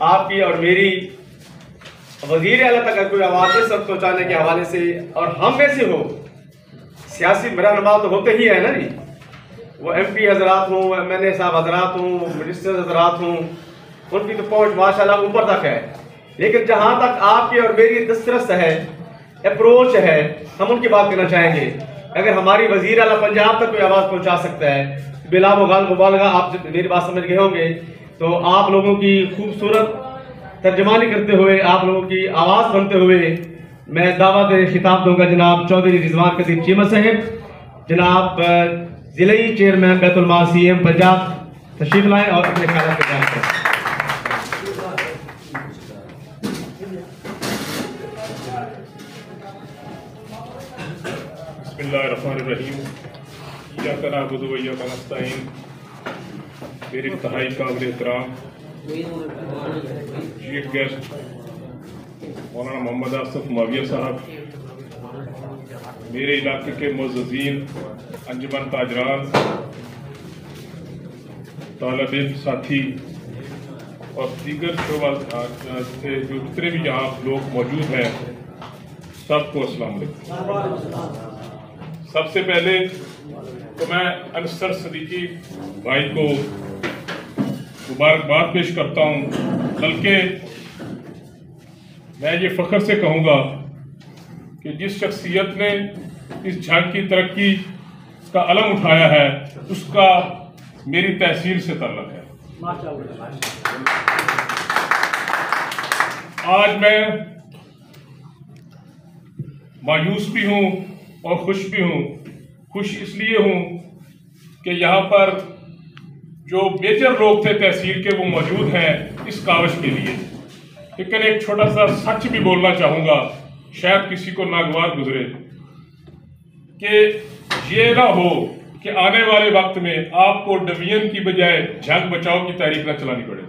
आपकी और मेरी वजीर आला तक कोई आवाज़ सब पहुँचाने के हवाले से, और हम में से हो सियासी रहनुमा तो होते ही है ना जी, वो MP हजरात हों, MLA साहब हजरात हों, मिनिस्टर हजरात हों, उनकी तो पहुँच माशाल्लाह ऊपर तक है। लेकिन जहाँ तक आपकी और मेरी दस्तरस है, अप्रोच है, हम उनकी बात करना चाहेंगे। अगर हमारी वजीर आला पंजाब तक कोई आवाज़ पहुँचा सकता है, बिला मुबालगा आप मेरी बात समझ गए होंगे, तो आप लोगों की खूबसूरत तर्जमानी करते हुए, आप लोगों की आवाज़ बनते हुए मैं दावत खिताब दूंगा जनाब चौधरी रिजवान कदीर चीमा साहब, जनाब जिले चेयरमैन बैतुल माल CM पंजाब तशरीफ लाएँ और अपने ख्याल के बयान करें। बिस्मिल्लाहिर्रहमानिर्रहीम। इय्याका नअबुदु व इय्याका नस्तईन। मेरे इंतहाई काबिल एहतराम चीफ गेस्ट मौलाना मोहम्मद आसिफ माविया साहब, मेरे इलाके के मुअज़्ज़ज़ीन, अंजुमन ताजरान, तालिब इल्म साथी और दीगर शोबा से जो जितने भी यहाँ लोग मौजूद हैं, सबको अस्सलाम वालेकुम। सबसे पहले तो मैं अनसर सदीकी भाई को मुबारकबाद पेश करता हूँ, बल्कि मैं ये फ़ख्र से कहूँगा कि जिस शख्सियत ने इस जंग की तरक्की का अलम उठाया है, उसका मेरी तहसील से ताल्लुक़ है। आज मैं मायूस भी हूँ और खुश भी हूँ। खुश इसलिए हूँ कि यहाँ पर जो मेजर लोग थे तहसील के वो मौजूद हैं इस काविश के लिए। लेकिन एक छोटा सा सच भी बोलना चाहूँगा, शायद किसी को नागवार गुजरे, कि ये ना हो कि आने वाले वक्त में आपको डिवीजन की बजाय जंग बचाओ की तहरीक न चलानी पड़े।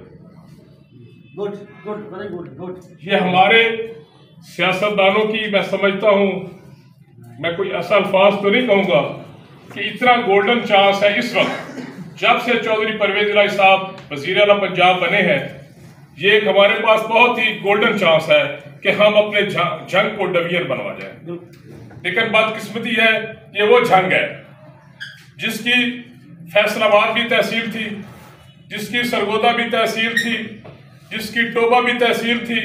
ये हमारे सियासतदानों की, मैं समझता हूँ, मैं कोई ऐसा अल्फाज तो नहीं कहूँगा कि इतना गोल्डन चांस है इस वक्त जब से चौधरी परवेज इलाही साहब वज़ीर आला पंजाब बने हैं। ये एक हमारे पास बहुत ही गोल्डन चांस है कि हम अपने जंग को डिवीजन बनवा जाए। लेकिन बदकिस्मती है ये वो जंग है जिसकी फैसलाबाद भी तहसील थी, जिसकी सरगोदा भी तहसील थी, जिसकी टोबा भी तहसील थी,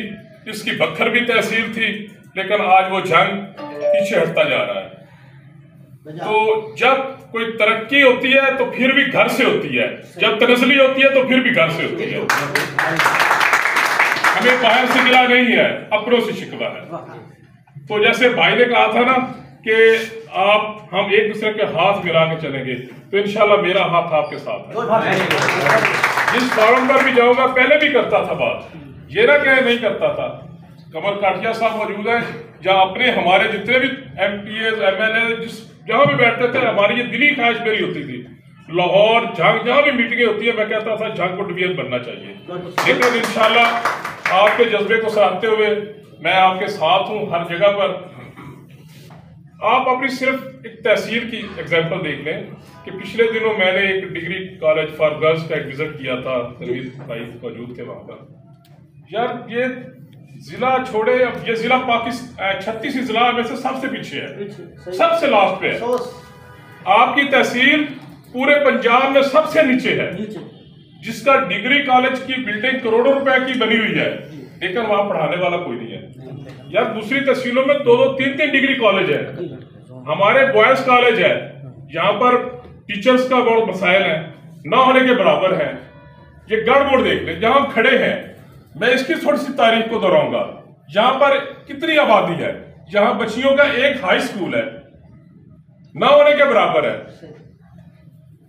जिसकी बखर भी तहसील थी, लेकिन आज वो जंग पीछे हटता जा रहा है। तो जब कोई तरक्की होती है तो फिर भी घर से होती है, जब तनज़ली होती है तो फिर भी घर से होती है। हमें बाहर से मिला नहीं है, अपनों से शिकवा है। तो जैसे भाई ने कहा था ना कि हम एक दूसरे के हाथ मिला के चलेंगे, तो इंशाल्लाह मेरा हाथ आपके साथ है। जिस फॉरम पर भी जाऊंगा, पहले भी करता था बात, ये ना कहे नहीं करता था। कमर काठिया साहब मौजूद है, जहाँ अपने हमारे जितने भी MPs MLA जहाँ भी बैठते थे, हमारी ये दिली ख्वाहिश मेरी होती थी, लाहौर जंग जहाँ भी मीटिंगें होती है, मैं कहता था जंग को डिवीजन बनना चाहिए। लेकिन इंशाल्लाह आपके जज्बे को सराहते हुए मैं आपके साथ हूँ हर जगह पर। आप अपनी सिर्फ एक तहसील की एग्जाम्पल देख लें कि पिछले दिनों मैंने एक डिग्री कॉलेज फॉर गर्ल्स का एक विजिट किया था, तनवीर भाई मौजूद थे वहाँ पर। यार ये जिला छोड़े, अब ये जिला पाकिस्तान 36 जिला में से सबसे पीछे है, सबसे लास्ट पे है। आपकी तहसील पूरे पंजाब में सबसे नीचे है, जिसका डिग्री कॉलेज की बिल्डिंग करोड़ों रुपए की बनी हुई है, लेकिन वहां पढ़ाने वाला कोई नहीं है। यार दूसरी तहसीलों में 2-2, 3-3 डिग्री कॉलेज है, हमारे बॉयज कॉलेज है, यहाँ पर टीचर्स का बहुत मसाइल है, ना होने के बराबर है। ये गड़बड़ देख ले जहां हम खड़े हैं। मैं इसकी थोड़ी सी तारीख को दोहराऊंगा। यहाँ पर कितनी आबादी है, यहाँ बच्चियों का एक हाई स्कूल है, ना होने के बराबर है।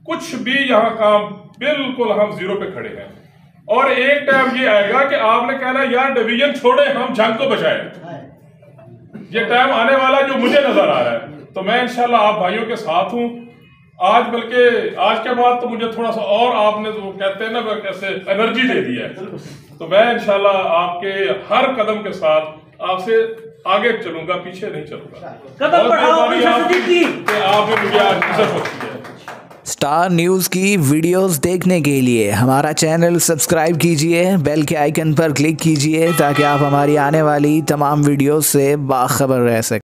कुछ भी यहाँ काम बिल्कुल हम जीरो पे खड़े हैं। और एक टाइम ये आएगा कि आपने कहना यार डिवीजन छोड़े, हम जंग को बचाएं। ये टाइम आने वाला जो मुझे नजर आ रहा है। तो मैं इंशाल्लाह आप भाइयों के साथ हूँ आज, बल्कि आज के बाद तो मुझे थोड़ा सा और आपने तो कहते हैं ना कैसे एनर्जी दे दी है। तो मैं इंशाल्लाह आपके हर कदम के साथ आपसे आगे चलूंगा, पीछे नहीं चलूंगा। कदम बढ़ाओ, आपने मुझे आज इज्जत बख्शी है। स्टार न्यूज़ की वीडियोस देखने के लिए हमारा चैनल सब्सक्राइब कीजिए, बेल के आइकन पर क्लिक कीजिए ताकि आप हमारी आने वाली तमाम वीडियोस से बाखबर रह सकें।